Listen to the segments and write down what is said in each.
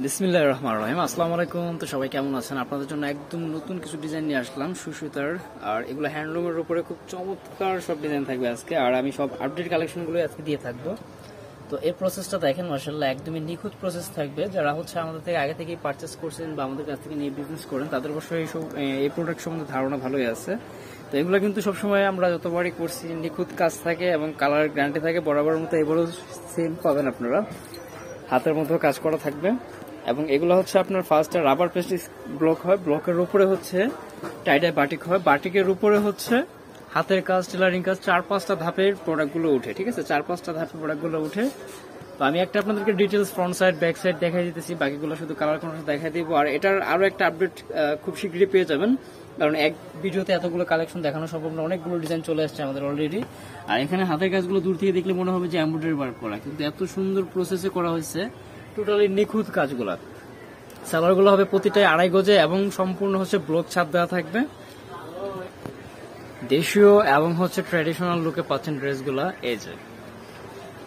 বিসমিল্লাহির রহমানির রহিম। আসসালামু আলাইকুম। তো সবাই কেমন আছেন? আপনাদের জন্য একদম নতুন কিছু ডিজাইন নিয়ে আসলাম সুতার, আর এগুলো হ্যান্ডলুমের উপরে খুব চমৎকার সব ডিজাইন থাকবে আজকে, আর আমি সব আপডেট কালেকশনগুলো আজকে দিয়ে থাকবো। তো এই প্রসেসটা দেখেন, মাশাআল্লাহ একদমই নিখুঁত প্রসেস থাকবে। যারা হচ্ছে আমাদের থেকে আগে থেকেই পারচেস করছেন বা আমাদের কাছ থেকে নিয়ে বিজনেস করেন, তাদের অবশ্যই এই প্রোডাক্ট সম্বন্ধে ধারণা ভালোই আছে। তো এগুলো কিন্তু সবসময় আমরা যতবারই করছি নিখুঁত কাজ থাকে এবং কালার গ্যারান্টি থাকে বরাবর মতো। এগুলো সেম পাবেন আপনারা, হাতের মধ্যেও কাজ করা থাকবে। এবং এগুলো হচ্ছে আপনার ফার্স্টে রাবার পেস্ট ব্লক হয়, ব্লকের উপরে হচ্ছে টাইডাই বাটিক হয়, বাটিকের উপরে হচ্ছে হাতের কাজ, টেলারিং কাজ, 4-5টা ধাপের প্রোডাক্টগুলো উঠে। ঠিক আছে, 4-5টা ধাপের প্রোডাক্টগুলো উঠে। তো আমি একটা আপনাদেরকে details front side back side দেখাই দিতেছি, বাকিগুলো শুধু কালার কন্ট্রাস্ট দেখাই দিব। আর এটার আরো একটা আপডেট খুব শীঘ্রই পেয়ে যাবেন, কারণ এক ভিডিওতে এতগুলো কালেকশন দেখানো সম্ভব না। অনেকগুলো ডিজাইন চলে আসছে আমাদের অলরেডি। আর এখানে হাতের কাজগুলো দূর থেকে দেখলে মনে হবে যে এমব্রয়ডারি ওয়ার্ক করা, কিন্তু এত সুন্দর প্রসেসে করা হয়েছে, টোটালি নিখুঁত কাজগুলা। সালোয়ারগুলো হবে প্রতিটাই 2.5 গজে এবং সম্পূর্ণ হচ্ছে ব্লক ছাপ দেওয়া থাকবে। দেশীয় এবং হচ্ছে ট্র্যাডিশনাল লুকে পাচ্ছেন ড্রেসগুলা। এই যে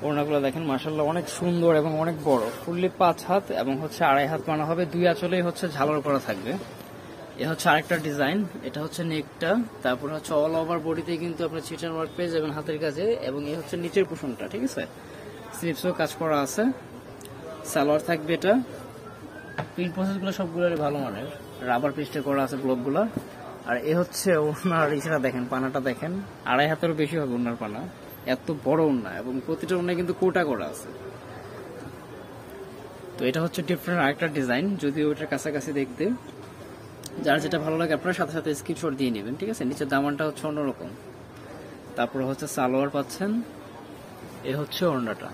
ওড়নাগুলো দেখেন, মাশাআল্লাহ অনেক সুন্দর এবং অনেক বড়, ফুললি 5 হাত এবং হচ্ছে 2.5 হাত বানা হবে। 2 আঁচলেই হচ্ছে ঝালর করা থাকবে। এ হচ্ছে আরেকটা ডিজাইন, এটা হচ্ছে নেকটা, তারপর হচ্ছে অল ওভার বডিতে কিন্তু আপনার চিটার ওয়ার্ক পেয়ে যাবেন হাতের কাজে। এবং এই হচ্ছে নিচের পোর্শনটা, ঠিক আছে, স্লিপসও কাজ করা আছে। সালোয়ার থাকবে এটা। প্রিন্ট প্রসেসগুলো সবগুলোরই ভালো মানের, রাবার পেস্টে করা আছে ব্লকগুলো। আর এ হচ্ছে ওনার ইসরা দেখেন, পানাটা দেখেন, 2.5 হাতেরও বেশি হবে ওনার পানা, এত বড় ওনা, এবং প্রতিটা ওনায় কিন্তু কোটা করা আছে। তো এটা হচ্ছে ডিফারেন্ট আরেকটা ডিজাইন, যদিও ওটার কাছাকাছি দেখতে। যার যেটা ভালো লাগে আপনার সাথে সাথে স্ক্রিনশট দিয়ে নেবেন, ঠিক আছে। নিচের দামানটা হচ্ছে অন্যরকম। তারপর হচ্ছে সালোয়ার পাচ্ছেন। এ হচ্ছে ওড়নাটা,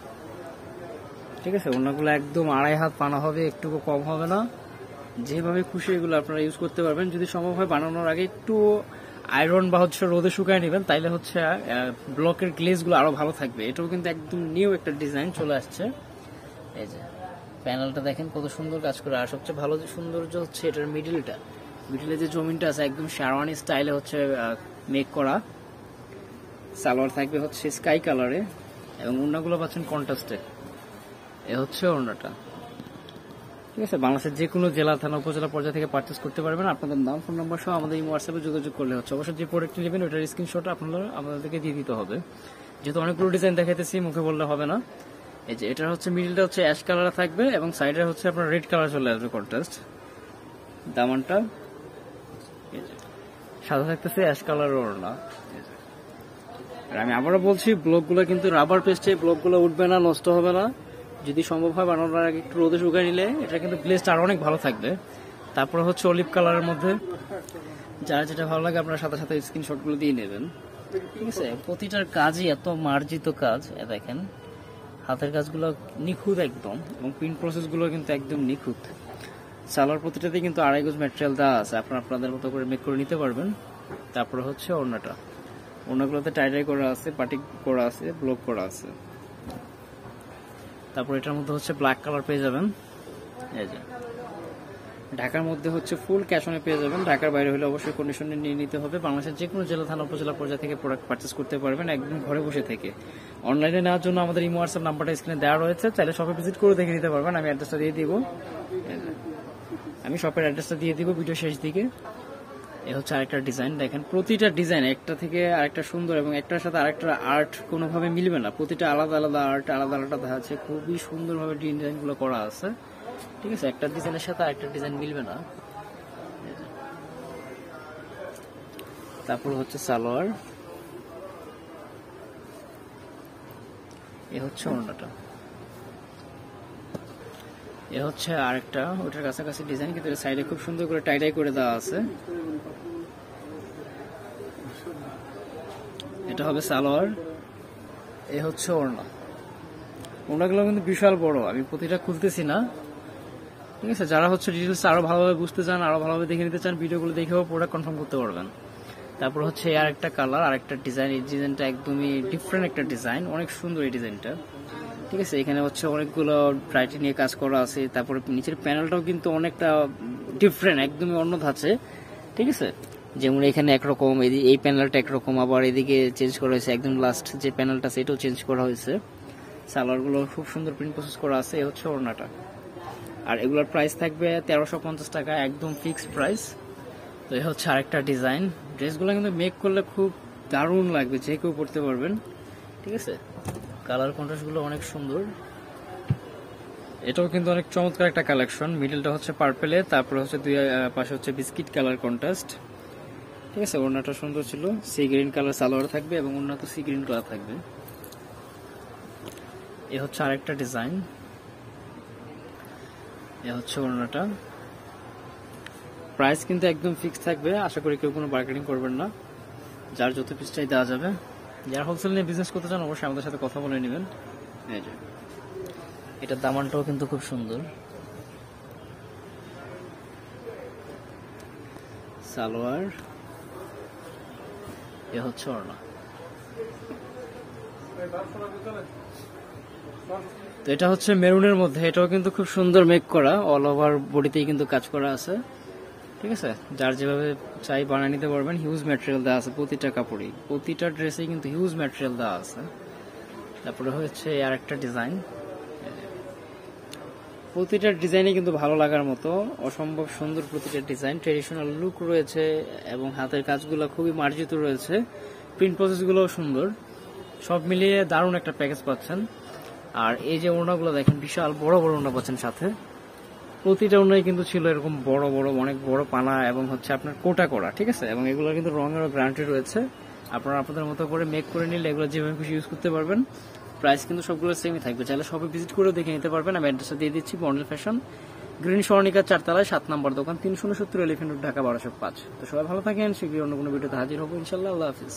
ঠিক আছে। ওড়নাগুলো একদম 2.5 হাত পানা হবে, একটুকু কম হবে না। যেভাবে খুশি এগুলো আপনারা ইউজ করতে পারবেন। যদি সম্ভব হয় বানানোর আগে একটু আয়রন বা হচ্ছে রোদে শুকায় নেবেন, তাইলে হচ্ছে ব্লকের গ্লেজগুলো আরো ভালো থাকবে। এটাও কিন্তু একদম নিউ একটা ডিজাইন চলে আসছে। এই যে প্যানেলটা দেখেন কত সুন্দর কাজ করে। আর সবচেয়ে ভালো যে সৌন্দর্য হচ্ছে এটার মিডিলটা, মিডিলে যে জমিনটা আছে একদম শেরওয়ানি স্টাইলে হচ্ছে মেক করা। সালোয়ার থাকবে হচ্ছে স্কাই কালারে এবং ওড়নাগুলো পাচ্ছেন কন্ট্রাস্টে। এ হচ্ছে ওড়নাটা, ঠিক আছে। বাংলাদেশের যে কোনো জেলা, থানা, উপজেলা পর্যায়ে থেকে পারচেস করতে পারবেন। আপনাদের নাম, ফোন নাম্বার সহ আমাদের এই হোয়াটসঅ্যাপে যোগাযোগ করলে হচ্ছে। অবশ্যই যে প্রোডাক্টটি নেবেন ওটার স্ক্রিনশট আপনারা আমাদেরকে দিয়ে দিতে হবে, যেহেতু অনেকগুলো ডিজাইন দেখাইতেছি, মুখে বললে হবে না। এই যে এটা হচ্ছে মিডিলটা হচ্ছে অ্যাশ কালার থাকবে এবং সাইডে হচ্ছে আপনার রেড কালার চলে আসবে কন্ট্রাস্ট। দামানটা সাদা থাকতেছে, অ্যাশ কালার ওড়না। আর আমি আবারও বলছি, ব্লকগুলো কিন্তু রাবার পেস্টে, ব্লকগুলো উঠবে না, নষ্ট হবে না। যদি সম্ভব হয় বানানোর আগে একটু রোদে শুকাই নিলে এটা কিন্তু গ্লেজটা আরো অনেক ভালো থাকবে। তারপরে হচ্ছে অলিভ কালারের মধ্যে, যার যেটা ভালো লাগে আপনার সাথে সাথে স্ক্রিনশটগুলো দিয়ে নেবেন, ঠিক আছে। প্রতিটার কাজই এত মার্জিত কাজ, দেখেন হাতের কাজগুলো নিখুঁত একদম, এবং প্রিন্ট প্রসেসগুলো কিন্তু একদম নিখুঁত। সালোয়ার প্রতিটাতেই কিন্তু 2.5 গজ ম্যাটেরিয়াল দেওয়া আছে, আপনারা আপনাদের মতো করে মেক করে নিতে পারবেন। তারপরে হচ্ছে ওড়নাটা, ওড়নাগুলোতে টাইডাই করা আছে, পাটিক করা আছে, ব্লক করা আছে। তারপর এটার মধ্যে হচ্ছে ব্ল্যাক কালার পেয়ে যাবেন। এই যে ঢাকার মধ্যে হচ্ছে ফুল ক্যাশ অনে পেয়ে যাবেন। ঢাকার বাইরে হলে অবশ্যই কন্ডিশনে নিয়ে নিতে হবে। বাংলাদেশের যে কোনো জেলা, থানা, উপজেলা পর্যায়ে থেকে প্রোডাক্ট পারচেস করতে পারবেন একদম ঘরে বসে থেকে। অনলাইনে নেওয়ার জন্য আমাদের ইমো হোয়াটসঅ্যাপ নাম্বারটা স্ক্রিনে দেওয়া রয়েছে, চাইলে শপে ভিজিট করে দেখে নিতে পারবেন। আমি অ্যাড্রেসটা দিয়ে দিব, আমি শপের অ্যাড্রেসটা দিয়ে দিব ভিডিও শেষ দিকে। এ হচ্ছে আরেকটা ডিজাইন, দেখেন প্রতিটা ডিজাইন একটা থেকে আরেকটা সুন্দর, এবং একটার সাথে আরেকটা আর্ট কোনোভাবে মিলবে না। প্রতিটা আলাদা আলাদা আর্ট, আলাদা আলাদা দেখা যাচ্ছে, খুবই সুন্দরভাবে ডিজাইনগুলো করা আছে, ঠিক আছে। একটা ডিজাইনের সাথে আরেকটা ডিজাইন মিলবে না। তারপর হচ্ছে সালোয়ার, এ হচ্ছে ওড়নাটা, এ হচ্ছে আরেকটা ওটার কাছাকাছি ডিজাইন, কিন্তু এর সাইডে খুব সুন্দর করে টাইডাই করে দেওয়া আছে। এটা হবে সালোয়ার, এ হচ্ছে ওড়না। ওড়নাগুলো কিন্তু বিশাল বড়, আমি প্রতিটা খুলতেছি না, ঠিক আছে। যারা হচ্ছে ডিটেলস আরো ভালোভাবে বুঝতে চান, আরো ভালোভাবে দেখে নিতে চান, ভিডিওগুলো দেখেও প্রোডাক্ট কনফার্ম করতে পারবেন। তারপর হচ্ছে আর একটা কালার, আরেকটা ডিজাইন। এই ডিজাইনটা একদমই ডিফারেন্ট একটা ডিজাইন, অনেক সুন্দর এই ডিজাইনটা, ঠিক আছে। এখানে হচ্ছে অনেকগুলো ভ্যারাইটি নিয়ে কাজ করা আছে। তারপরে নিচের প্যানেলটাও কিন্তু অনেকটা ডিফারেন্ট, একদমই অন্য ধাঁচে, ঠিক আছে। যেমন এখানে একরকম, এই প্যানেলটা একরকম, আবার এদিকে চেঞ্জ করা হয়েছে, একদম লাস্ট যে প্যানেলটা সেটাও চেঞ্জ করা হয়েছে। সালোয়ারগুলো খুব সুন্দর প্রিন্ট প্রসেস করা আছে। এ হচ্ছে ওড়নাটা, আর এগুলোর প্রাইস থাকবে 1350 টাকা, একদম ফিক্সড প্রাইস। তো এই হচ্ছে আরেকটা ডিজাইন। ড্রেসগুলো কিন্তু মেক করলে খুব দারুণ লাগবে, যে কেউ পরতে পারবেন, ঠিক আছে। কালার কন্ট্রাস্টগুলো অনেক সুন্দর। এটাও কিন্তু অনেক চমৎকার একটা কালেকশন। মিডলটা হচ্ছে পার্পেলে, তারপরে হচ্ছে দুই পাশে হচ্ছে বিস্কিট কালার কন্ট্রাস্ট, ঠিক আছে। ওড়নাটা সুন্দর ছিল, সি গ্রিন কালার সালোয়ার থাকবে এবং ওড়না তো সি গ্রিন কালার থাকবে। এ হচ্ছে আরেকটা ডিজাইন। এ হচ্ছে ওড়নাটা। প্রাইস কিন্তু একদম ফিক্স থাকবে, আশা করি কেউ কোনো বার্গেনিং করবেন না, যার যত পিস চাই দেওয়া যাবে। যারা হোলসেল নিয়ে বিজনেস করতে চান অবশ্যই আমাদের সাথে কথা বলে নেবেন। এই যে এটার দামানটাও কিন্তু খুব সুন্দর। সালোয়ার, এ হচ্ছে ওড়না। তো এটা হচ্ছে মেরুনের মধ্যে, এটাও কিন্তু খুব সুন্দর মেক করা, অল ওভার বডিতেই কিন্তু কাজ করা আছে, ঠিক আছে। যার যেভাবে চাই বানিয়ে নিতে পারবেন। হিউজ ম্যাটেরিয়াল দেওয়া আছে প্রতিটা কাপড়েই, প্রতিটা ড্রেসেই কিন্তু হিউজ ম্যাটেরিয়াল দেওয়া আছে। তারপরে হচ্ছে আর একটা ডিজাইন। প্রতিটা ডিজাইনই কিন্তু ভালো লাগার মতো, অসম্ভব সুন্দর প্রতিটা ডিজাইন। ট্রেডিশনাল লুক রয়েছে এবং হাতের কাজগুলো খুবই মার্জিত রয়েছে, প্রিন্ট প্রসেসগুলোও সুন্দর। সব মিলিয়ে দারুণ একটা প্যাকেজ পাচ্ছেন। আর এই যে ওড়নাগুলো দেখেন, বিশাল বড় বড় ওড়না পাচ্ছেন সাথে। প্রতিটা ওড়নাই কিন্তু ছিল এরকম বড় বড়, অনেক বড় পানা এবং হচ্ছে আপনার কোটা করা, ঠিক আছে। এবং এগুলো কিন্তু রঙেরও গ্যারান্টি রয়েছে। আপনারা আপনাদের মতো করে মেক করে নিলে এগুলো যেভাবে খুশি ইউজ করতে পারবেন। প্রাইস কিন্তু সবগুলো সেমই থাকবে, চাইলে সবাই ভিজিট করে দেখে নিতে পারবেন। আমি অ্যাড্রেসটা দিয়ে দিচ্ছি, বন্ডেল ফ্যাশন, গ্রিন স্বর্ণিকা 4 তলায় 7 নম্বর দোকান, 370 এলিফ্যান্ট রোড, ঢাকা 1205। তো সবাই ভালো থাকেন, শীঘ্রই অন্য কোনো ভিডিওতে হাজির হবো ইনশাল্লাহ। আল্লাহ হাফিজ।